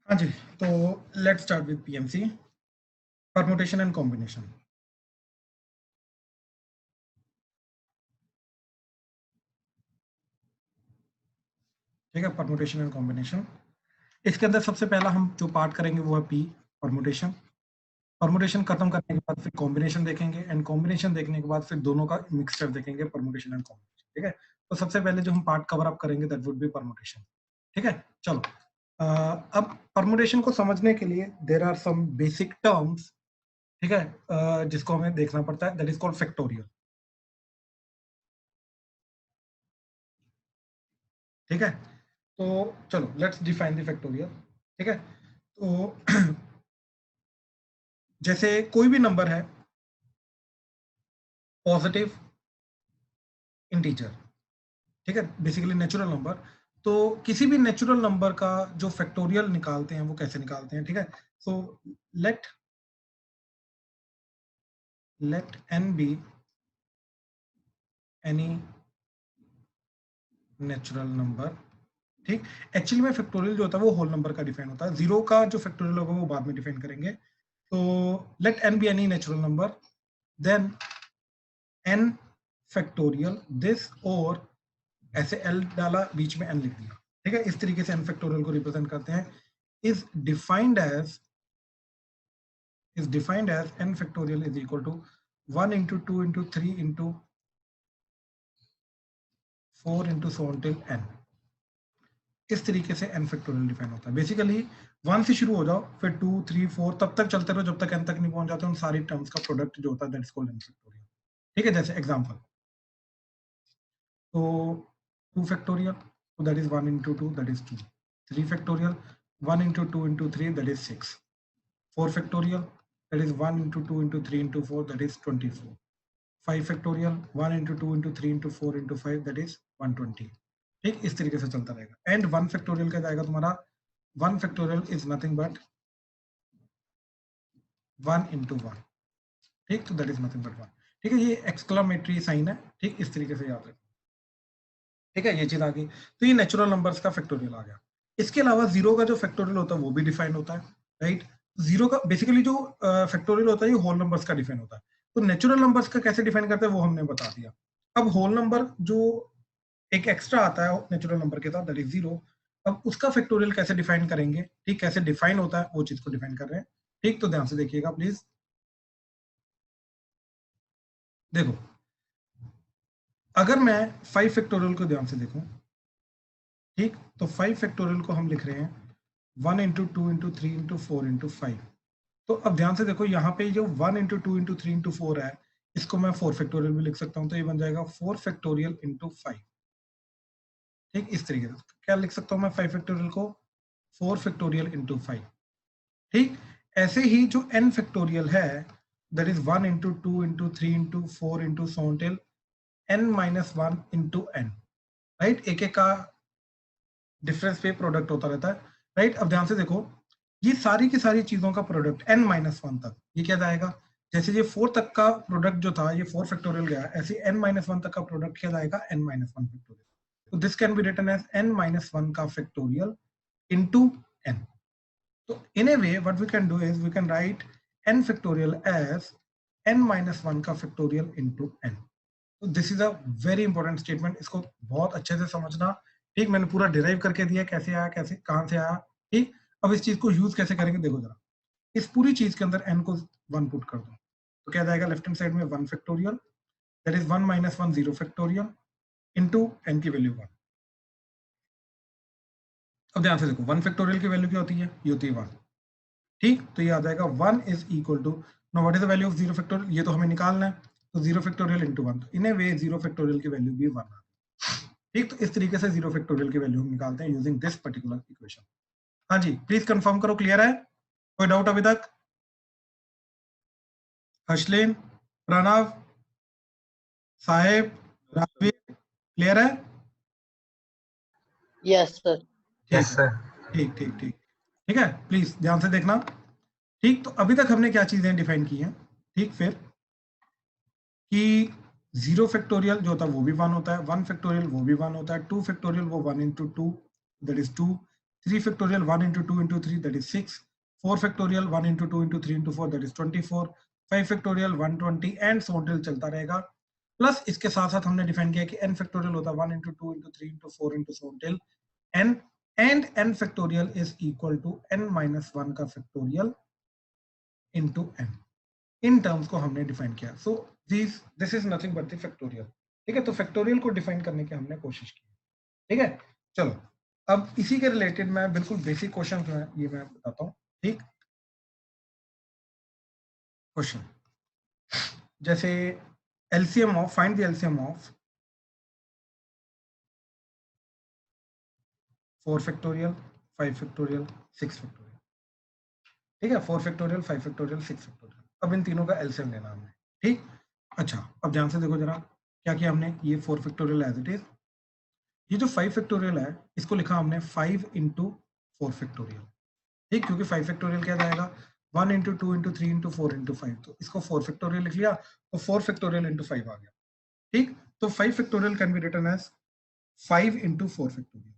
हाँ जी, तो let's start with PMC, permutation and combination. ठीक है, परमुटेशन एंड कॉम्बिनेशन। इसके अंदर सबसे पहला हम जो पार्ट करेंगे वो है पी, परमुटेशन। परमुटेशन खत्म करने के बाद फिर कॉम्बिनेशन देखेंगे, एंड कॉम्बिनेशन देखने के बाद फिर दोनों का मिक्सचर देखेंगे, परमुटेशन एंड कॉम्बिनेशन। ठीक है, तो सबसे पहले जो हम पार्ट कवर अप करेंगे दैट वुड बी परमुटेशन। ठीक है, चलो अब परमुटेशन को समझने के लिए there are some basic terms. ठीक है, जिसको हमें देखना पड़ता है, दैट इज कॉल्ड फैक्टोरियल। ठीक है, तो चलो लेट्स डिफाइन द फैक्टोरियल। ठीक है, तो जैसे कोई भी नंबर है पॉजिटिव इंटीजर, ठीक है, बेसिकली नेचुरल नंबर। तो किसी भी नेचुरल नंबर का जो फैक्टोरियल निकालते हैं वो कैसे निकालते हैं? ठीक है, so let let n be any natural number. ठीक, एक्चुअली में फैक्टोरियल जो होता है वो होल नंबर का डिफाइन होता है, जीरो का जो फैक्टोरियल होगा वो बाद में डिफाइन करेंगे। तो let n be any natural number, then n factorial this, और ऐसे l डाला, बीच में n लिख दिया। ठीक है, इस तरीके से n फैक्टोरियल को रिप्रेजेंट करते हैं। Is defined as n factorial is equal to 1 into 2 into 3 into 4 into so on till n। इस तरीके से n फैक्टोरियल डिफाइन होता है। बेसिकली 1 से शुरू हो जाओ, फिर 2 3 4 तब तक चलते रहो जब तक n तक नहीं पहुंच जाते। उन सारी टर्म्स का प्रोडक्ट जो होता है दैट्स कॉल्ड n फैक्टोरियल। ठीक है, जैसे एग्जांपल, तो 2 factorial, so that is 1 into 2, that is 2. 3 factorial, 1 into 2 into 3, that is 6. 4 factorial, that is 1 into 2 into 3 into 4, that is 24. 5 factorial, 1 into 2 into 3 into 4 into 5, that is 120. ठीक, इस तरीके से चलता रहेगा। एंड 1 फैक्टोरियल का जाएगा तुम्हारा, 1 factorial is nothing but 1 into 1। ठीक, तो दैट इज नथिंग बट 1। ठीक है, ये एक्सक्लामेटरी साइन है। ठीक, इस तरीके से याद रखो। ठीक है, ये चीज आ गई। तो ये नेचुरल नंबर्स का फैक्टोरियल आ गया। इसके अलावा जीरो का जो फैक्टोरियल होता है वो भी डिफाइन होता है, राइट। जीरो का बेसिकली जो फैक्टोरियल होता है ये होल नंबर्स का डिफाइन होता है। तो नेचुरल नंबर्स का कैसे डिफाइन करते हैं वो हमने बता दिया। अब होल नंबर जो एक एक्स्ट्रा आता है नेचुरल नंबर के साथ, दैट इज जीरो। अब उसका फैक्टोरियल कैसे डिफाइन करेंगे? ठीक, कैसे डिफाइन होता है वो चीज को डिफाइन कर रहे हैं। ठीक, तो ध्यान से देखिएगा प्लीज। देखो, अगर मैं 5 फैक्टोरियल को ध्यान से देखूं, ठीक, तो 5 फैक्टोरियल को हम लिख रहे हैं 1 इंटू 2 इंटू 3 इंटू 4 इंटू 5। तो अब ध्यान से देखो, यहाँ पे जो 1 इंटू 2 इंटू 3 इंटू 4 है, इसको मैं 4 फैक्टोरियल भी लिख सकता हूँ। तो ये बन जाएगा 4 फैक्टोरियल इंटू 5। ठीक, इस तरीके से क्या लिख सकता हूँ मैं 5 फैक्टोरियल को? 4 फैक्टोरियल इंटू 5। ठीक, ऐसे ही जो n फैक्टोरियल है, that is 1 into 2 into 3 into 4 into so on till n minus 1 into n। Right, एक एक का डिफरेंस पे प्रोडक्ट होता रहता है, राइट। अब ध्यान से देखो, ये सारी की सारी चीजों का प्रोडक्ट n माइनस 1 तक, ये क्या जाएगा? जैसे ये 4 तक का प्रोडक्ट जो था ये 4 फैक्टोरियल गया, ऐसे n माइनस 1 तक का प्रोडक्ट क्या जाएगा? n minus 1 factorial. तो this can be written as n minus 1 का factorial into n। So in a way what we can do is we can write n factorial as n minus 1 का factorial into n। तो this is a very important statement, इसको बहुत अच्छे से समझना। ठीक, मैंने पूरा डिराइव करके दिया कैसे आया, कैसे कहां से आया। ठीक, अब इस चीज को यूज कैसे करेंगे देखो जरा। इस पूरी चीज के अंदर n को 1 पुट कर दो, तो क्या जाएगा लेफ्ट हैंड साइड में 1 factorial, that is 1 minus 1 0 factorial into n की वैल्यू 1। अब ध्यान से देखो 1 फैक्टोरियल की वैल्यू क्या होती है? ये होती है 1। ठीक, तो ये आ जाएगा 1 is equal to, no what is the value of 0 factorial, ये तो हमें निकालना है। तो 0 फैक्टोरियल इंटू 1, तो इन ए वे 0 फैक्टोरियल की वैल्यू भी 1 है। ठीक, तो इस तरीके से 0 फैक्टोरियल की वैल्यू हम निकालते हैं यूजिंग दिस पर्टिकुलर इक्वेशन। हाँ जी, प्लीज कंफर्म करो, क्लियर है? कोई डाउट अभी तक? हर्षलेन, प्रणव, साहेब, राजवीर, क्लियर है? Yes sir. ठीक है, ठीक ठीक ठीक। ठीक है, प्लीज ध्यान से देखना। ठीक, तो अभी तक हमने क्या चीजें डिफाइन की हैं? ठीक, फिर कि 0 फैक्टोरियल जो होता है वो भी 1 होता है, 1 फैक्टोरियल वो भी 1 होता है, 2 फैक्टोरियल वो 1 into 2 that is 2, 3 factorial 1 into 2 into 3 that is 6, 4 factorial 1 into 2 into 3 into 4 that is 24, 5 factorial 120 and so on चलता रहेगा। प्लस इसके साथ साथ हमने डिफाइन किया कि n फैक्टोरियल होता है 1 into 2 into 3 into 4 into so on till n, and n factorial is equal to n minus 1 का factorial into n। In terms को हमने डिफाइन किया। So this is nothing but the factorial. ठीक है, तो factorial को डिफाइन करने की हमने कोशिश की। ठीक है, चलो अब इसी के रिलेटेड मैं बिल्कुल बेसिक क्वेश्चन जो है ये मैं बताता हूँ। ठीक, क्वेश्चन जैसे LCM of, find the LCM of 4 factorial 5 factorial 6 factorial. ठीक है, 4 फैक्टोरियल 5 फैक्टोरियल 6 फैक्टोरियल। अब इन तीनों का एलसीएम लेना हमने। ठीक, अच्छा अब ध्यान से देखो जरा क्या किया हमने। ये 4 फैक्टोरियल एज इट इज, ये जो 5 फैक्टोरियल है इसको लिखा हमने 5 into 4 फैक्टोरियल। ठीक, क्योंकि 5 फैक्टोरियल क्या जाएगा 1 into 2 into 3 into 4 into 5, तो इसको 4 फैक्टोरियल लिख लिया तो 4 फैक्टोरियल into 5 आ गया। ठीक, तो 5 factorial can be written as 5 into 4 factorial.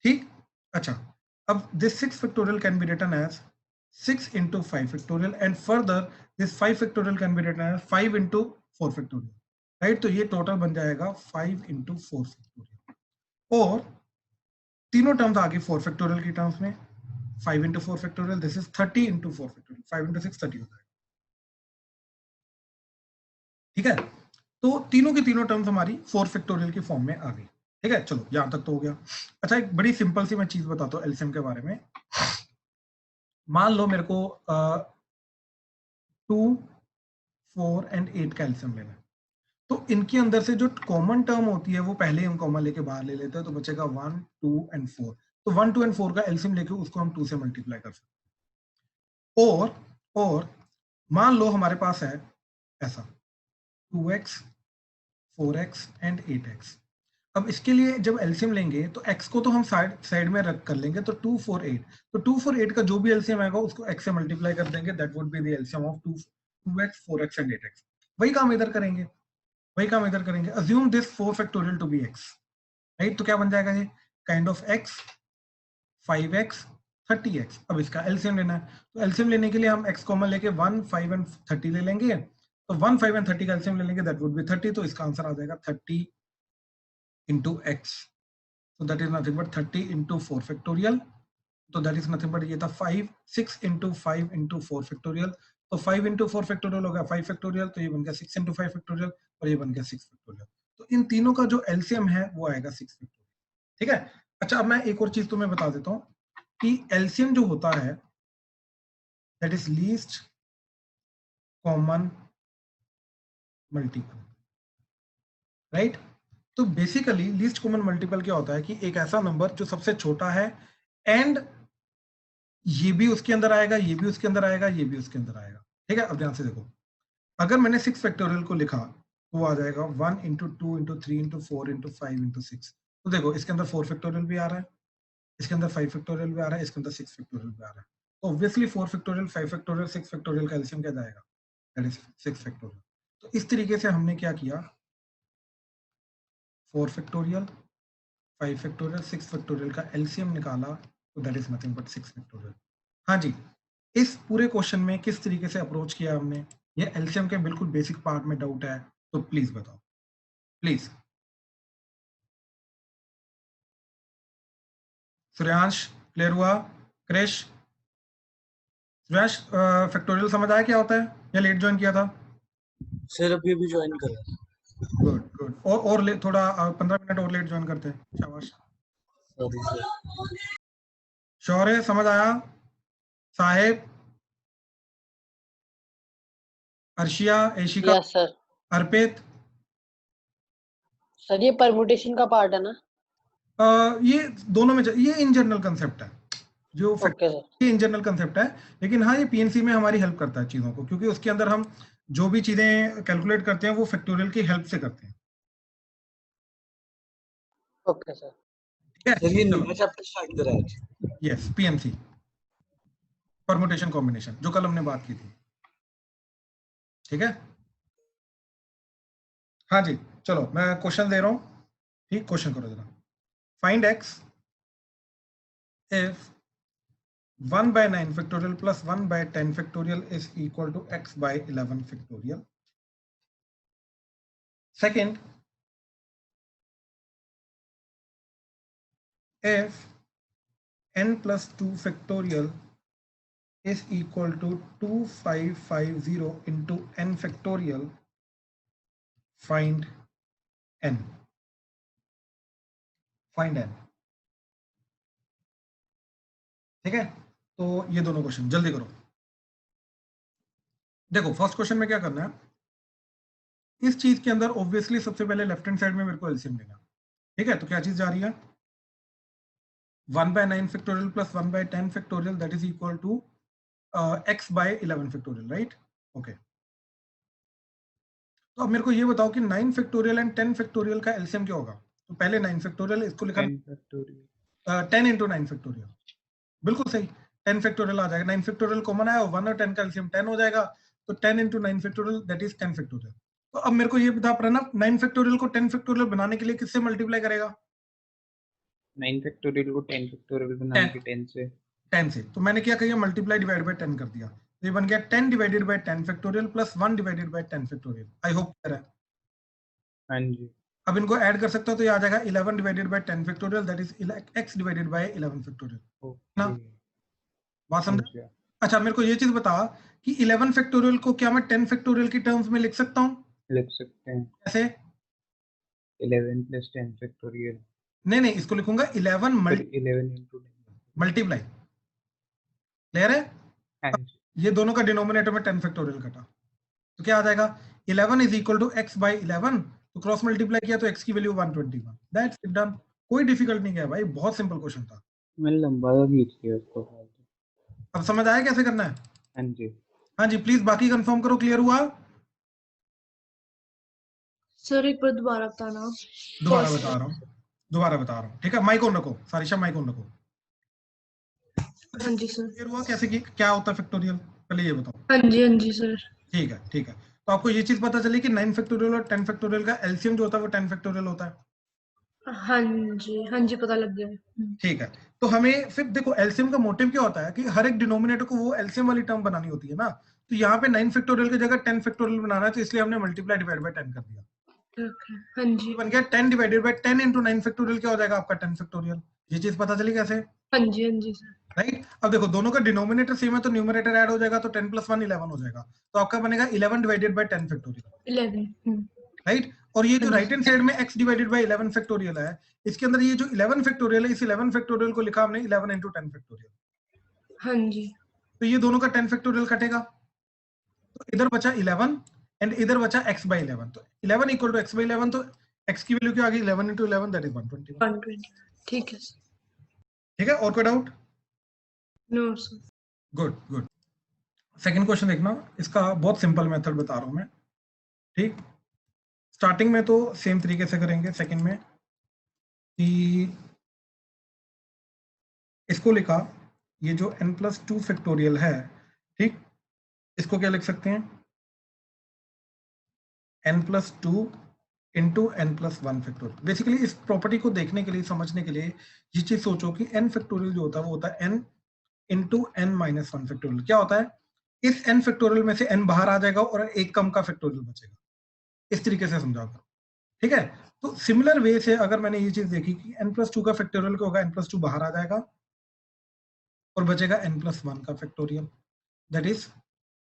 ठीक, अच्छा अब this 6 factorial can be written as 6 into 5 factorial and further this 5 factorial can be written as 5 into 4 factorial. Right, तो ये टोटल बन जाएगा 5 into 4 फैक्टोरियल। और तीनों टर्म्स आगे 4 फैक्टोरियल की टर्म्स में 5 into 4 factorial, this is 30 into 4 factorial, 5 into 6 30 हो जाएगा। ठीक है, तो तीनों की तीनों टर्म्स हमारी 4 फैक्टोरियल की फॉर्म में आ गई। ठीक है, चलो यहां तक तो हो गया। अच्छा एक बड़ी सिंपल सी मैं चीज बताता हूँ एलसीएम के बारे में। मान लो मेरे को 2, 4 एंड 8 का एलसीएम लेना है, तो इनके अंदर से जो कॉमन टर्म होती है वो पहले हम कॉमन लेके बाहर ले लेते हैं, तो बचेगा 1, 2 एंड 4। तो 1, 2 एंड 4 का एलसीएम लेके उसको हम 2 से मल्टीप्लाई कर सकते हैं। और मान लो हमारे पास है ऐसा 2x 4x एंड 8x। अब इसके लिए जब एलसीएम लेंगे तो x को तो हम साइड में रख कर लेंगे, तो 2, 4, 8, तो 2, 4, 8 का जो भी एलसीएम आएगा उसको x से मल्टीप्लाई कर देंगे, that would be the LCM of 2x 4x and 8x। वही काम इधर करेंगे, वही काम इधर करेंगे। Assume this 4 factorial to be x, right, तो क्या बन जाएगा ये kind of x 5x 30x। अब इसका एलसीएम लेना है, तो एलसीएम लेने के लिए हम x कॉमन लेके 1, 5 एंड 30 ले लेंगे, तो 1, 5 एंड 30 का एलसीएम ले लेंगे, दैट वुड बी 30। तो इसका आंसर आ जाएगा 30 into x, so that is nothing but 30 into 4 factorial, तो that is nothing but ये था 5, 6 into 5 into 4 factorial, तो 5 into 4 factorial हो गया 5 factorial, तो ये बन गया 6 into 5 factorial और ये बन गया 6 factorial। तो इन तीनों का जो एलसीएम है वो आएगा 6 factorial। ठीक है, अच्छा अब मैं एक और चीज तुम्हें बता देता हूँ कि एलसीएम जो होता है that is least common multiple, right. तो बेसिकली लीस्ट कॉमन मल्टीपल क्या होता है कि एक ऐसा नंबर जो सबसे छोटा है एंड ये भी उसके अंदर आएगा, ये भी उसके अंदर आएगा, ये भी उसके अंदर आएगा। ठीक है, अब ध्यान से देखो, अगर मैंने 6 फैक्टोरियल को लिखा तो वो आ जाएगा 1 into 2 into 3 into 4 into 5 into 6। तो देखो इसके अंदर 4 फैक्टोरियल भी आ रहा है, इसके अंदर 5 फैक्टोरियल भी आ रहा है, इसके अंदर 6 फैक्टोरियल भी आ रहा है। तो ऑब्वियसली 4 फैक्टोरियल 5 फैक्टोरियल 6 फैक्टोरियल का एलसीएम क्या जाएगा, दैट इज 6 फैक्टोरियल। तो इस तरीके से हमने क्या किया, 4 फैक्टोरियल 5 फैक्टोरियल 6 फैक्टोरियल का एलसीएम निकाला, तो that is nothing but 6 factorial. हाँ जी, इस पूरे क्वेश्चन में किस तरीके से अप्रोच किया हमने, ये एलसीएम के बिल्कुल बेसिक पार्ट में डाउट है तो प्लीज बताओ, प्लीज। सूर्यांश क्लियर हुआ? क्रिश, सूर्यांश फैक्टोरियल समझ आया क्या होता है या लेट ज्वाइन किया था? सर अभी अभी ज्वाइन कर रहा है। गुड गुड, और थोड़ा 15 मिनट और लेट ज्वाइन करते हैं, शाबाश। Sorry sir. शौर्य समझ आया? साहेब, अर्शिया, एशिका, यस सर। अर्पित, सर ये परमुटेशन का पार्ट है ना? ये दोनों में ये इन जनरल कंसेप्ट है, जो ओके सर। ये इन जनरल कंसेप्ट है, लेकिन हाँ ये पीएनसी में हमारी हेल्प करता है चीजों को, क्योंकि उसके अंदर हम जो भी चीजें कैलकुलेट करते हैं वो फैक्टोरियल की हेल्प से करते हैं। Okay sir. ठीक है, सर ये नया चैप्टर स्टार्ट करा है। यस, पीएनसी परमुटेशन कॉम्बिनेशन जो कल हमने बात की थी। ठीक है, हाँ जी, चलो मैं क्वेश्चन दे रहा हूँ। ठीक, क्वेश्चन करो जरा। Find x if 1 by 9 factorial plus 1 by 10 factorial is equal to x by 11 factorial. Second, if n plus 2 factorial is equal to 2550 into n factorial, find n. Find n. ठीक है, तो ये दोनों क्वेश्चन जल्दी करो. देखो फर्स्ट क्वेश्चन में क्या करना है, इस चीज के अंदर ऑब्वियसली सबसे पहले लेफ्ट हैंड साइड में मेरे को एलसीएम लेना. ठीक है, तो क्या चीज जा रही है, 1 by 9 factorial plus 1 by 10 factorial that is equal to x by 11 factorial, right? Okay. तो अब मेरे को ये बताओ कि 9 फैक्टोरियल एंड 10 फैक्टोरियल का एलसीएम क्या होगा. तो पहले 9 फैक्टोरियल, इसको लिखा 10 into 9 फैक्टोरियल. बिल्कुल सही, 10 फैक्टोरियल आ जाएगा. 9 फैक्टोरियल कॉमन आया, 1 और 10 का एलसीएम 10 हो जाएगा. तो 10 into 9 factorial that is 10 factorial. तो अब मेरे को ये बता प्रणव, 9 फैक्टोरियल को 10 फैक्टोरियल बनाने के लिए किससे मल्टीप्लाई करेगा. 9 फैक्टोरियल को 10 फैक्टोरियल बनाने के 10 से. तो मैंने क्या किया, मल्टीप्लाई डिवाइड बाय 10 कर दिया. तो ये बन गया 10 divided by 10 factorial plus 1 divided by 10 factorial. I hope clear है. हाँ जी. अब इनको ऐड कर सकता हो तो ये आ जाएगा 11 divided by 10 factorial that is x divided by 11 factorial. ना बात समझ. अच्छा मेरे को ये चीज बता कि 11 फैक्टोरियल को क्या मैं 10 फैक्टोरियल की टर्म्स में लिख सकता हूँ. लिख सकते हैं. कैसे? 11 प्लस 10 फैक्टोरियल. नहीं, इसको लिखूंगा 11 मल्टीप्लाई. क्लियर है. ये दोनों का डिनोमिनेटर में 10 फैक्टोरियल कटा, तो क्या आ जाएगा, 11 is equal to x by 11. तो क्रॉस मल्टीप्लाई किया तो x की वैल्यू 121. That's it, done. कोई डिफिकल्ट नहीं है भाई, बहुत सिंपल क्वेश्चन था. मैं लंबा खींच दिया उसको. अब समझ आया कैसे करना है. हाँ जी. हाँ जी, प्लीज बाकी कंफर्म करो. क्लियर हुआ. सर एक बार दोबारा बताना. दोबारा बता रहा हूँ. ठीक है, माइक ऑन रखो. सारिशा माइक ऑन रखो. हाँ जी सर. क्लियर हुआ कैसे, क्या होता है फैक्टोरियल, पहले ये बताओ. हाँ जी सर. ठीक है. तो आपको ये चीज पता चली कि 9 फैक्टोरियल और 10 फैक्टोरियल का एलसीएम जो होता है वो 10 फैक्टोरियल होता है. हाँ जी पता लग गया. ठीक है, तो हमें फिर देखो एलसीएम का मोटिव क्या होता है कि हर एक डिनोमिनेटर को वो एलसीएम वाली टर्म बनानी होती है ना. तो यहाँ पे 9 फैक्टोरियल की जगह 10 फैक्टोरियल बनाना है, तो इसलिए हमने मल्टीप्लाई डिवाइड बाय 10 कर दिया. हाँ जी. बन गया 10 डिवाइडेड बाय 10 into 9 फैक्टोरियल क्या हो जाएगा आपका 10 फैक्टोरियल. ये चीज पता चली कैसे. हाँ जी सर. राइट. अब देखो दोनों का डिनोमिनेटर सेम है तो न्यूमरेटर ऐड हो जाएगा, तो 10 plus 1 11 हो जाएगा. तो आपका बनेगा 11 डिवाइडेड बाय 10 फैक्टोरियल. 11. राइट. और ये जो राइट हैंड साइड में x डिवाइडेड बाय 11 फैक्टोरियल है, इसके अंदर ये जो 11 फैक्टोरियल है, इस 11 फैक्टोरियल को लिखा हमने 11 into 10 फैक्टोरियल. हाँ जी. तो ये दोनों का 10 फैक्टोरियल कटेगा, तो इधर बचा 11 एंड इधर बचा x by 11. तो 11 इक्वल टू x by 11, तो x की वैल्यू क्या आ गई, 11 into 11 दैट इज 120. ठीक है सर. ठीक है, और कोई doubt. No sir. Good. Second question देखना, इसका बहुत सिंपल मेथड बता रहा हूं मैं. ठीक, स्टार्टिंग में तो सेम तरीके से करेंगे. सेकंड में कि इसको लिखा, ये जो n+2 फैक्टोरियल है, ठीक, इसको क्या लिख सकते हैं, n+2 into n+1 factorial. Basically इस प्रॉपर्टी को देखने के लिए, समझने के लिए ये चीज सोचो कि n फैक्टोरियल जो होता है वो होता है n into n-1 फैक्टोरियल. क्या होता है, इस n फैक्टोरियल में से n बाहर आ जाएगा और एक कम का फैक्टोरियल बचेगा. इस तरीके से समझा करो. ठीक है, तो सिमिलर वे से अगर मैंने ये चीज देखी कि n+2 का फैक्टोरियल क्या होगा, n+2 बाहर आ जाएगा और बचेगा n+1 का factorial, that is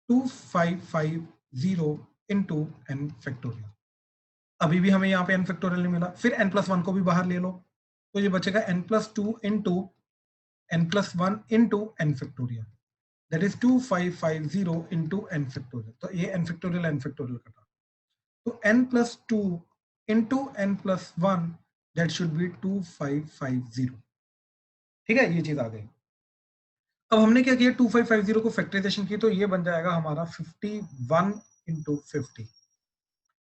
2550 into n factorial. अभी भी हमें यहाँ पे n फैक्टोरियल नहीं मिला, फिर n+1 को भी बाहर ले लो, तो ये बचेगा n+2 into n+1 into n factorial, that is 2550 into n factorial. तो ये n फैक्टोरियल कटा, तो n+2 into n+1 that should B 2550. ठीक है, ये चीज आ गई. अब हमने क्या किया, 2550 को फैक्टराइजेशन की, तो ये बन जाएगा हमारा 51 into 50.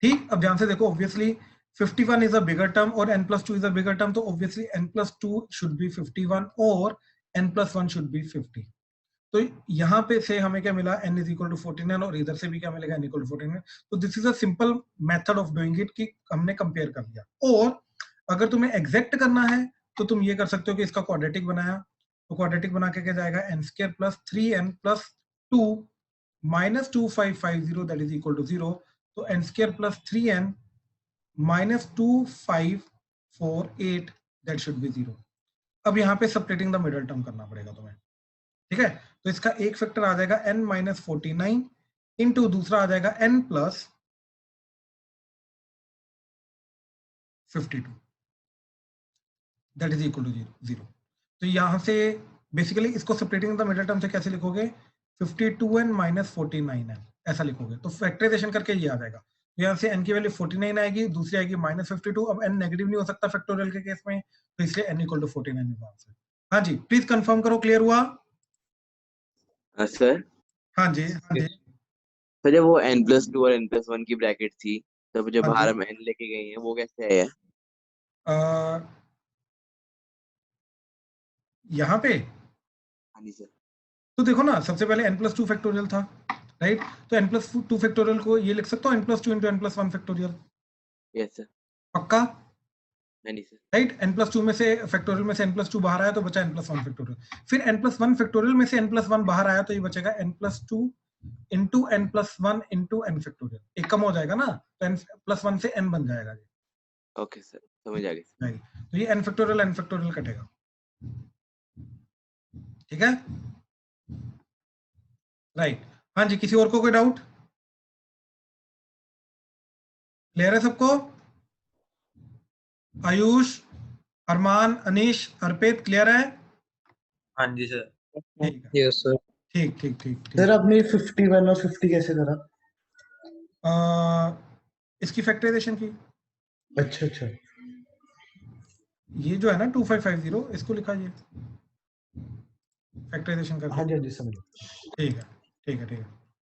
ठीक, अब ध्यान से देखो, obviously 51 is a bigger term और n+2 is a bigger term, तो ऑब्वियसली n+2 शुड बी 51 और n+1 शुड बी 50. तो यहाँ पे से हमें क्या मिला, n इज इक्वल टू 49 और इधर से भी क्या मिलेगा, n इक्वल टू 49. तो this is a simple method of doing it कि हमने कंपेयर कर लिया. और अगर तुम्हें एग्जैक्ट करना है तो तुम ये कर सकते हो कि इसका क्वाड्रेटिक बनाया तो क्वाड्रेटिक बना के क्या जाएगा, n square plus 3n plus 2 minus 2550 that is equal to 0। तो n square plus 3n minus 2548 that should be 0। अब यहाँ पे सबट्रैक्टिंग द मिडल टर्म करना पड़ेगा तुम्हें, ठीक है। तो इसका एक फैक्टर आ जाएगा n माइनस 49 इंटू दूसरा आ जाएगा n plus 52 that is equal to 0। तो यहां से बेसिकली इसको सेपरेटिंग द मिडल टर्म से कैसे लिखोगे, 52n माइनस 49n ऐसा लिखोगे। तो फैक्टराइजेशन करके ये आ जाएगा। तो यहाँ से n की वैल्यू 49 आएगी, दूसरी आएगी माइनस 52। अब n नेगेटिव नहीं हो सकता फैक्टोरियल के केस में, तो इसलिए n इक्वल टू 49 होगा आंसर। हाँ जी प्लीज कंफर्म करो, क्लियर हुआ? सर हाँ जी हाँ जी सर जब वो n+2 और n+1 की ब्रैकेट थी, तब जब हाँ बाहर जी। हम n लेके गए हैं वो कैसे आया? यहाँ पे हाँ जी सर। तो देखो ना, सबसे पहले n+2 फैक्टोरियल था, राइट? तो n+2 फैक्टोरियल को ये लिख सकता हूँ n+2 into n+1 factorial. Yes sir. पक्का? हाँ जी सर। राइट, n+2 में से फैक्टोरियल में से n+2 बाहर आया तो बचा n+1 फैक्टोरियल। फिर n+1 फैक्टोरियल में से n+1 बाहर आया तो ये बचेगा n+2 into n+1 into n factorial. एक कम हो जाएगा ना, तो n+1 से n बन जाएगा। ओके सर, समझ आ गया। तो ये n फैक्टोरियल कटेगा, ठीक है? राइट। हाँ जी, किसी और को कोई डाउट? क्लियर है सबको? आयुष, अरमान, अनीश, अर्पित, क्लियर है? हाँ जी सर। ठीक है, यस सर। ठीक ठीक ठीक ठीक। सर आपने 51 और 50 कैसे करा? इसकी फैक्टराइजेशन की। अच्छा अच्छा। ये जो है ना 2550, इसको लिखा ये फैक्टराइजेशन करके। हाँ जी हाँ जी समझ। ठीक है ठीक है ठीक है।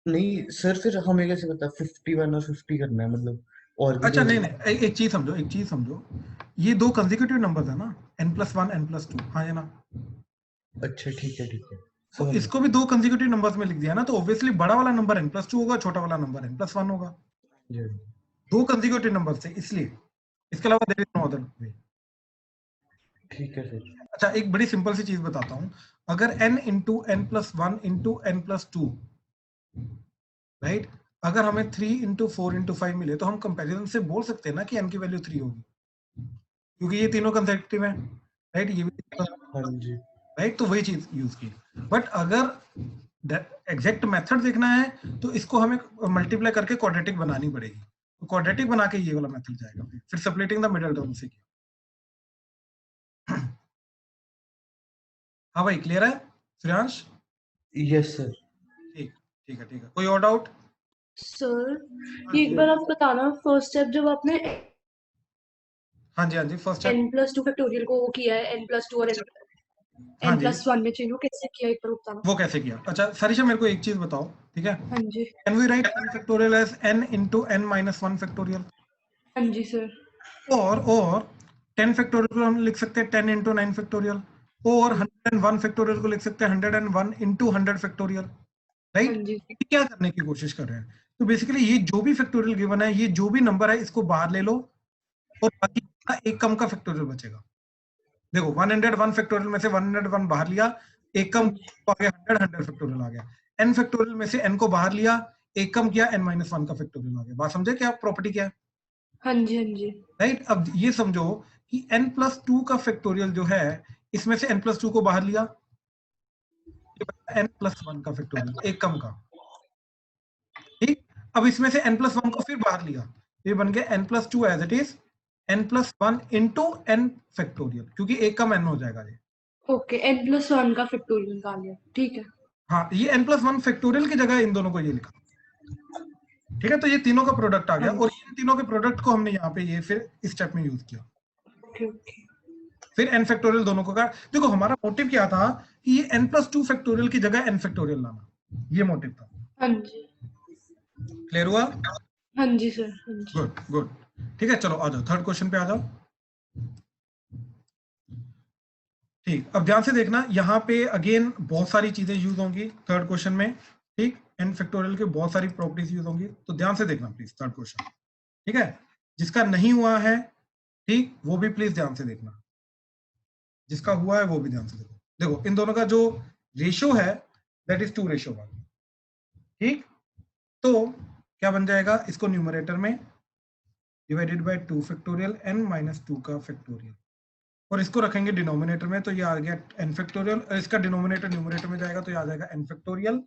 नहीं सर फिर हमें कैसे पता 51 और 50 करना है, मतलब और भी अच्छा तो नहीं नहीं, एक चीज समझो, ये दो कंसेक्यूटिव नंबर्स है ना, n+1 n+2, हाँ है ना? अच्छा ठीक है तो समझ गया। इसको भी दो कंसेक्यूटिव नंबर्स में लिख दिया ना, तो ऑब्वियसली बड़ा वाला नंबर n+2 होगा, छोटा वाला नंबर n+1 होगा। जी दो कंसेक्यूटिव नंबर से, इसलिए। इसके अलावा there is no other way. ठीक है सर। अच्छा, एक बड़ी सिंपल सी चीज बताता हूं, अगर n into n+1 into n+2, right, अगर हमें 3 इंटू 4 इंटू 5 मिले तो हम कंपैरिजन से बोल सकते हैं ना कि n की वैल्यू 3 होगी, क्योंकि ये तीनों कंसेक्यूटिव हैं, राइट? ये भी हाँ जी राइट, तो वही चीज यूज की। बट अगर एग्जैक्ट मेथड देखना है तो इसको हमें मल्टीप्लाई करके क्वाड्रेटिक बनानी पड़ेगी। तो क्वाड्रेटिक बना के ये वाला मेथड जाएगा, फिर सेपरेटिंग द मिडल टर्म से किया। हाँ भाई, क्लियर है श्रेयांश? Yes sir. ठीक ठीक है ठीक है। कोई और डाउट? सर एक बार आप बताना, फर्स्ट स्टेप जब आपने हाँ जी फर्स्ट स्टेप। n+2 फैक्टोरियल को वो किया है, n+2 और हाँ जी, n+1 में चेंज, वो कैसे किया एक बार बताना। वो कैसे किया? अच्छा सरिशा, मेरे को एक चीज बताओ, ठीक है? हाँ जी can we write n factorial as n into n-1 factorial? हाँ जी सर। और 10 फैक्टोरियल को हम लिख सकते हैं 10 इंटू 9 फैक्टोरियल, और 101 फैक्टोरियल को लिख सकते हैं 101 इंटू 100 फैक्टोरियल, हाँ राइट? जी क्या करने की कोशिश कर रहे हैं? तो बेसिकली ये जो भी फैक्टोरियल गिवन है, ये जो भी नंबर है, इसको बाहर ले लो और बाकी एक कम का फैक्टोरियल बचेगा। देखो 101 फैक्टोरियल में से 101 बाहर लिया, एक कम आ गया 100 फैक्टोरियल आ गया। n फैक्टोरियल में से n को बाहर लिया, एक कम किया, n-1 का फैक्टोरियल आ गया। बात समझे क्या प्रॉपर्टी क्या है? हाँ जी राइट। अब ये समझो कि n+2 का फैक्टोरियल जो है, इसमें से n+2 को बाहर लिया, n+1 का फैक्टोरियल, एक कम का, ठीक। अब इसमें से n+1 को फिर बाहर लिया, ये बन गया n+2 as it is n+1 into n factorial, क्योंकि एक कम n हो जाएगा ये। ओके, n+1 का फैक्टोरियल निकाल लिया, ठीक है। हाँ, ये n+1 फैक्टोरियल की जगह इन दोनों को ये लिखा, ठीक है? तो ये तीनों का प्रोडक्ट आ गया, और इन तीनों के प्रोडक्ट को हमने यहाँ पे ये फिर इस स्टेप में यूज किया। ओके फिर n फैक्टोरियल दोनों को काट। देखो हमारा मोटिव क्या था कि ये n+2 फैक्टोरियल की जगह n फैक्टोरियल लाना, ये मोटिव था। हाँ जी क्लियर हुआ? हाँ जी सर। हाँ जी गुड गुड, ठीक है। चलो आ जाओ, थर्ड क्वेश्चन पे आ जाओ। ठीक, अब ध्यान से देखना, यहाँ पे अगेन बहुत सारी चीजें यूज होंगी थर्ड क्वेश्चन में, ठीक? n फैक्टोरियल के बहुत सारी प्रॉपर्टीज यूज होंगी, तो ध्यान से देखना प्लीज थर्ड क्वेश्चन, ठीक है? जिसका नहीं हुआ है, ठीक, वो भी प्लीज ध्यान से देखना, जिसका हुआ है वो भी ध्यान से देखो। देखो इन दोनों का जो रेशियो है दैट इज 2:1, ठीक। तो क्या बन जाएगा, इसको न्यूमरेटर में divided by 2 factorial n minus 2 का फैक्टोरियल, और इसको रखेंगे डिनोमिनेटर में, तो ये आ गया n फैक्टोरियल, और इसका डिनोमिनेटर न्यूमरेटर में जाएगा तो ये आ जाएगा n फैक्टोरियल,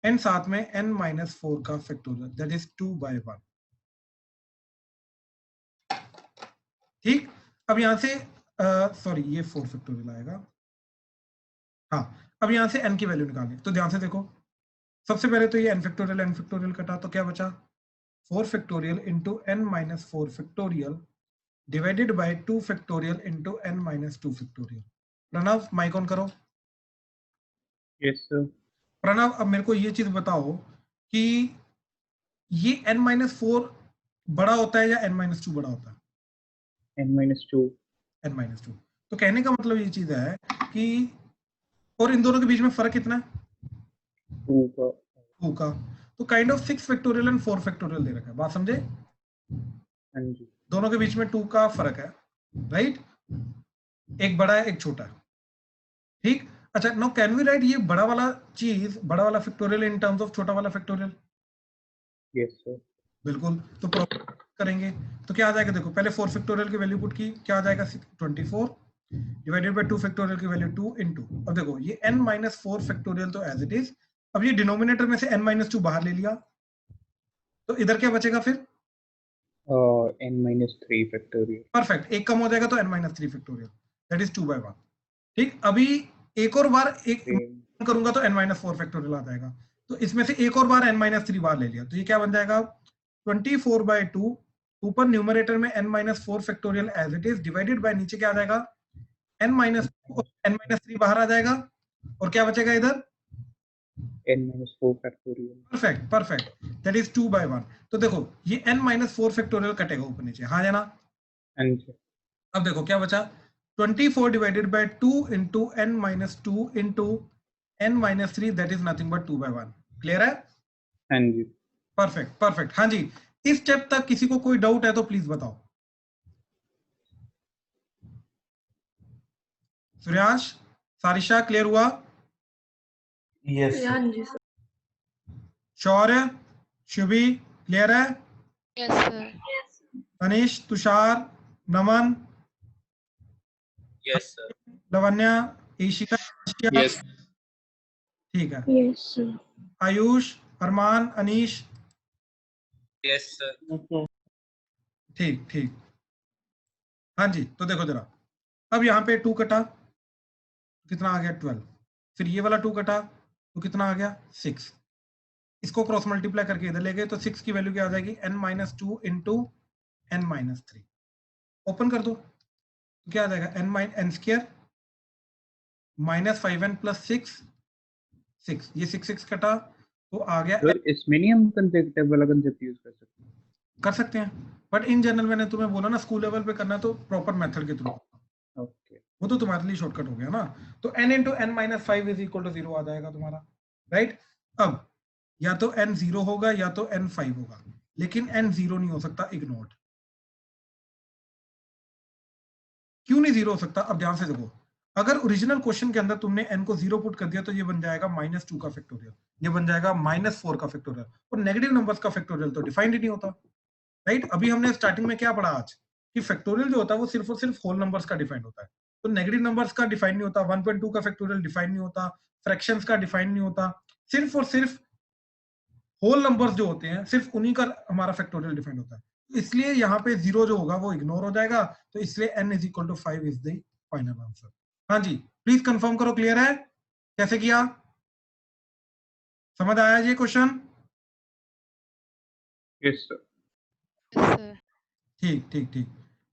n साथ में n माइनस 4 का फैक्टोरियल, दैट इज 2/1, ठीक। अब यहां से सॉरी ये 4 फैक्टोरियल आएगा, हाँ। अब यहां से n की वैल्यू निकालें, तो ध्यान से देखो, सबसे पहले तो ये n फैक्टोरियल कटा, तो क्या बचा 4 factorial into n minus 4 factorial divided by 2 factorial into n minus 2 factorial. Pranav mic on करो। Yes sir. प्रणव अब मेरे को ये चीज बताओ कि ये n माइनस 4 बड़ा होता है या n माइनस 2 बड़ा होता है? n-2। n-2। तो कहने का मतलब ये चीज है कि, और इन दोनों के बीच में फर्क कितना है? 2 का। तो kind of 6 factorial and 4 factorial दे रखा है, बात समझे? हाँ जी। दोनों के बीच में 2 का फर्क है, राइट? एक बड़ा है एक छोटा है, ठीक। अच्छा, नाउ कैन वी राइट ये बड़ा वाला चीज, बड़ा वाला फैक्टोरियल इन टर्म्स ऑफ छोटा वाला फैक्टोरियल? Yes sir. बिल्कुल। तो प्रॉपर करेंगे तो क्या आ जाएगा, देखो पहले 4 फैक्टोरियल की वैल्यू पुट की, क्या आ जाएगा 24 डिवाइडेड बाय 2 फैक्टोरियल की वैल्यू 2 इनटू, अब देखो ये n माइनस 4 फैक्टोरियल तो एज इट इज, अब ये डिनोमिनेटर में से n माइनस 2 बाहर ले लिया, तो इधर क्या बचेगा फिर? n-3 factorial. परफेक्ट, एक कम हो जाएगा तो n minus 3 factorial, that is 2/1, ठीक। अभी एक और बार एक करूंगा तो n माइनस 4 फैक्टोरियल आ जाएगा, तो इसमें से एक और बार n माइनस 3 बाहर ले लिया, तो ये क्या बन जाएगा 24/2, ऊपर न्यूमरेटर में n minus 4 factorial as it is divided by, नीचे क्या आ जाएगा n माइनस 2 और n माइनस 3 बाहर आ जाएगा, और क्या बचेगा इधर n-4 factorial. Perfect perfect, that is 2/1। तो देखो ये n माइनस 4 फैक्टोरियल कटेगा ऊपर नीचे, हाँ या ना? हाँ जी। अब देखो क्या बचा 24 divided by 2 into n minus 2 into n minus 3, that is nothing but 2/1। Clear है? हाँ जी। परफेक्ट परफेक्ट, हाँ जी। इस स्टेप तक किसी को कोई डाउट है तो प्लीज बताओ। सूर्यांश, सारिशा, क्लियर हुआ? यस हाँ जी सर। शौर्य, शुभी, क्लियर है? Yes sir. Anish, Tushar, Naman, yes sir. Lavanya, Ishika, yes. ठीक है। Yes sir. Ayush, Arman, Anish, yes sir. ठीक ठीक, हाँ जी। तो देखो जरा, अब यहाँ पे 2 कटा तो कितना आ गया 12, फिर ये वाला 2 कटा तो कितना आ गया 6, इसको क्रॉस मल्टीप्लाई करके इधर ले गए तो 6 की वैल्यू क्या आ जाएगी n minus 2 into n minus 3, open कर दो तो क्या आ जाएगा n square minus 5n plus 6, ये 6 कटा तो आ गया सर इसमें नहीं हम कंसेप्ट वाला कंसेप्ट यूज कर सकते? कर सकते हैं, बट इन जनरल मैंने तुम्हें बोला ना स्कूल लेवल पे करना है तो प्रॉपर मेथड के थ्रू, ओके। वो तो तुम्हारे लिए शॉर्टकट हो गया ना। तो n into n minus 5 is equal to 0 आ जाएगा तुम्हारा, राइट। अब या तो n 0 होगा या तो n 5 होगा, लेकिन n 0 नहीं हो सकता, इग्नोर्ड। क्यों नहीं 0 हो सकता? अब ध्यान से देखो, अगर ओरिजिनल क्वेश्चन के अंदर तुमने n को 0 पुट कर दिया तो ये बन जाएगा -2 का फैक्टोरियल, ये बन जाएगा -4 का फैक्टोरियल, और नेगेटिव नंबर्स का फैक्टोरियल तो डिफाइंड ही नहीं होता, राइट। अभी हमने स्टार्टिंग में क्या पढ़ा आज कि फैक्टोरियल जो होता है वो सिर्फ और सिर्फ होल नंबर्स का डिफाइंड होता है, तो नेगेटिव नंबर्स का डिफाइंड नहीं होता, 1.2 का फैक्टोरियल डिफाइंड नहीं होता, फ्रैक्शंस का डिफाइंड नहीं होता, सिर्फ और सिर्फ होल नंबर्स जो होते हैं सिर्फ उन्हीं का हमारा फैक्टोरियल डिफाइंड होता है। इसलिए यहाँ पे 0 जो होगा वो इग्नोर हो जाएगा, तो इसलिए n is equal to 5 is the final answer. हाँ जी, प्लीज कंफर्म करो, क्लियर है? कैसे किया, समझ आया ये question? Yes sir. Yes sir. ठीक ठीक ठीक,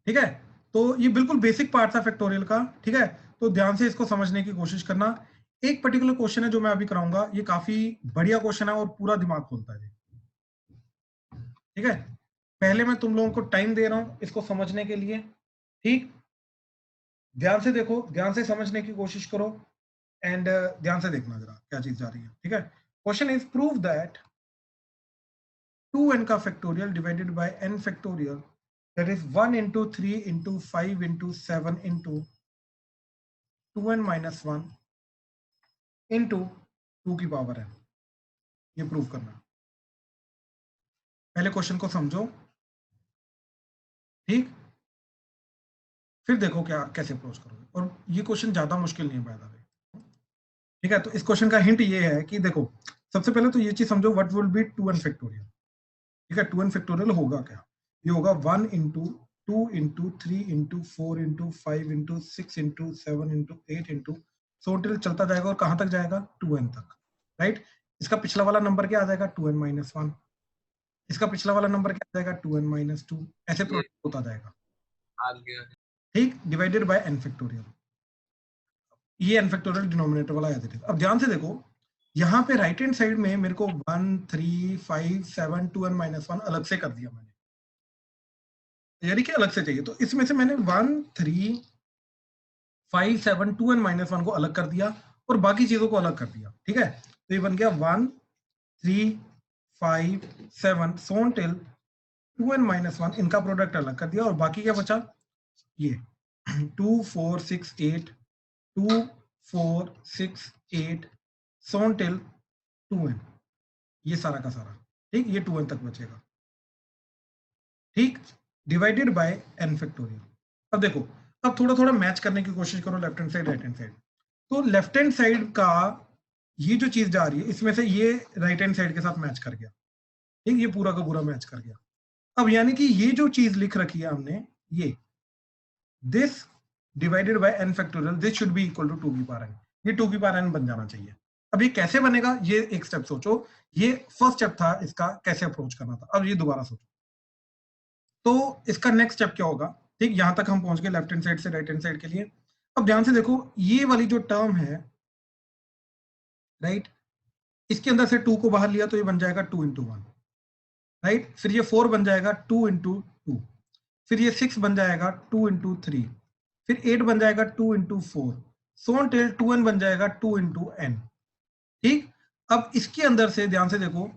ठीक है। तो ये बिल्कुल बेसिक पार्ट था फैक्टोरियल का, ठीक है। तो ध्यान से इसको समझने की कोशिश करना। एक पर्टिकुलर क्वेश्चन है जो मैं अभी कराऊंगा, ये काफी बढ़िया क्वेश्चन है और पूरा दिमाग खोलता है, ठीक है। पहले मैं तुम लोगों को टाइम दे रहा हूं इसको समझने के लिए, ठीक। ध्यान से देखो, ध्यान से समझने की कोशिश करो, एंड ध्यान से देखना जरा क्या चीज जा रही है, ठीक है। Question is prove that 2n का factorial divided by n factorial, that is 1 into 3 into 5 into 7 into 2n minus 1 into 2 की पावर n, ये प्रूव करना। पहले क्वेश्चन को समझो, ठीक, फिर देखो क्या कैसे अप्रोच करोगे। और ये क्वेश्चन ज्यादा मुश्किल नहीं है बाय द वे, ठीक है। तो इस क्वेश्चन का हिंट ये है कि देखो, सबसे पहले तो ये चीज समझो, what will be 2n factorial, ठीक है। 2n फैक्टोरियल होगा क्या, ये होगा 1 into 2 into 3 into 4 into 5 into 6 into 7 into 8 into so till चलता जाएगा, और कहां तक जाएगा, 2n तक, राइट। इसका पिछला वाला नंबर क्या आ जाएगा, 2n माइनस 1, इसका पिछला वाला नंबर क्या आ जाएगा, 2n माइनस 2, ऐसे प्रोडक्ट होता जाएगा, ठीक, डिवाइडेड बाय n फैक्टोरियल। ये n फैक्टोरियल डिनोमिनेटर वाला एज इट इज। अब ध्यान से देखो, यहाँ पे राइट हैंड साइड में मेरे को 1 3 5 7 2n माइनस 1 अलग से कर दिया मैंने, यानी कि अलग से चाहिए। तो इसमें से मैंने 1 3 5 7 2n माइनस 1 को अलग कर दिया और बाकी चीजों को अलग कर दिया, ठीक है। तो ये बन गया 1 3 5 7 सो टिल 2n माइनस 1, इनका प्रोडक्ट अलग कर दिया, और बाकी क्या बचा, ये 2 4 6 8 2 4 6 8 सो टिल 2n, ये सारा का सारा, ठीक, ये 2n तक बचेगा, ठीक, डिवाइडेड बाय n फैक्टोरियल। अब देखो, अब थोड़ा थोड़ा मैच करने की कोशिश करो left hand side right hand side. तो लेफ्ट हैंड साइड का ये जो चीज जा रही है, इसमें से ये राइट हैंड साइड के साथ मैच कर गया, ठीक, ये पूरा का पूरा मैच कर गया। अब यानी कि ये जो चीज लिख रखी है हमने, ये this divided by n factorial, this should be equal to 2 की पावर n, ये 2 की पावर n बन जाना चाहिए। अब ये कैसे बनेगा, ये एक स्टेप सोचो, ये फर्स्ट स्टेप था इसका कैसे अप्रोच करना था, अब ये दोबारा सोचो। तो इसका नेक्स्ट स्टेप क्या होगा, ठीक, यहां तक हम पहुंच गए लेफ्ट हैंड साइड से राइट हैंड साइड के लिए। अब ध्यान से देखो, ये वाली जो टर्म है, राइट, इसके अंदर से 2 को बाहर लिया तो ये बन जाएगा 2 इंटू 1, राइट। फिर ये 4 बन जाएगा 2 इंटू 2, फिर ये 6 बन जाएगा 2 इंटू 3, फिर 8 बन जाएगा 2 इंटू 4, सो टिल 2n बन जाएगा 2 इंटू n, ठीक। अब इसके अंदर से ध्यान से देखो,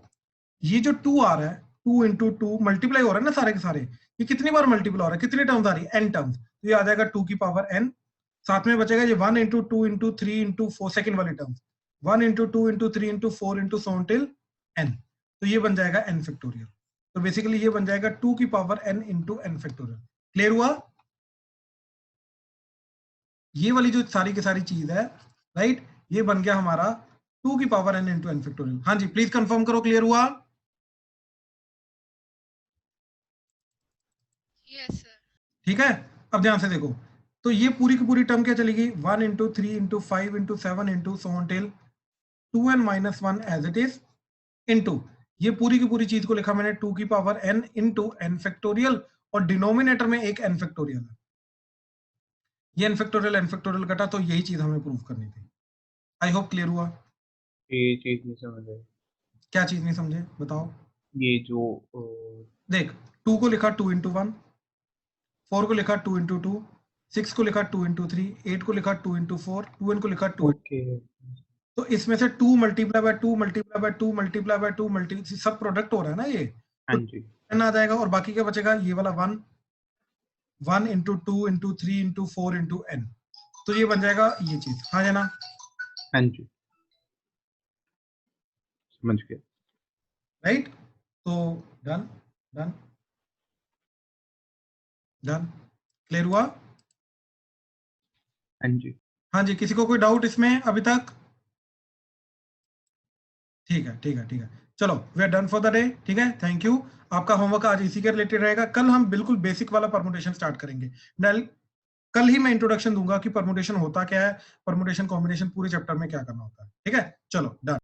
ये जो 2 आ रहा है, 2 इंटू 2 मल्टीप्लाई हो रहा है ना सारे के सारे, ये कितनी बार मल्टीप्लाई हो रहा है, कितनी टर्म्स आ रही है, n टर्म्स, तो ये आ जाएगा 2 की पावर n, साथ में बचेगा ये 1 इंटू 2 इंटू 3 इंटू 4 सेकेंड वाली terms, 1 into 2 into 3 into 4 into so till n, तो ये बन जाएगा n फैक्टोरियल। तो बेसिकली ये बन जाएगा 2 की power n into n factorial. Clear हुआ, ये वाली जो सारी की सारी चीज है, राइट, ये बन गया हमारा 2 की power n into n factorial. हाँ जी, प्लीज कंफर्म करो, क्लियर हुआ, यस सर। ठीक है। अब ध्यान से देखो, तो ये पूरी की पूरी टर्म क्या चलेगी, 1 into 3 into 5 into 7 into so till 2n minus 1 as it is, into ये पूरी की पूरी चीज को लिखा मैंने 2 की power n into n factorial, और डिनोमिनेटर में एक n फैक्टोरियल है, ये n फैक्टोरियल कटा, तो यही चीज हमें प्रूव करनी थी। आई होप क्लियर हुआ। ये चीज नहीं समझ आई। क्या चीज नहीं समझे, बताओ। ये जो देख, 2 को लिखा 2 इंटू 1, 4 को लिखा 2 इंटू 2, 6 को लिखा 2 इंटू 3, 8 को लिखा 2 इंटू 4, 2n को लिखा 2। ओके, तो इसमें से 2 multiply by 2 multiply by 2 multiply by 2 multi सब प्रोडक्ट हो रहा है ना ये, हाँ जी, n आ जाएगा, और बाकी क्या बचेगा, ये वाला 1 into 2 into 3 into 4 into n, तो ये बन जाएगा ये चीज। हाँ है ना, हाँ जी, समझ गया, राइट। तो डन डन डन, क्लियर हुआ। हाँ जी। हाँ जी, किसी को कोई डाउट इसमें अभी तक, ठीक है ठीक है ठीक है, चलो we are done for the day, ठीक है, थैंक यू। आपका होमवर्क आज इसी के रिलेटेड रहेगा, कल हम बिल्कुल बेसिक वाला परमुटेशन स्टार्ट करेंगे। कल ही मैं इंट्रोडक्शन दूंगा कि परमुटेशन होता क्या है, परमुटेशन कॉम्बिनेशन पूरे चैप्टर में क्या करना होता है, ठीक है, चलो डन।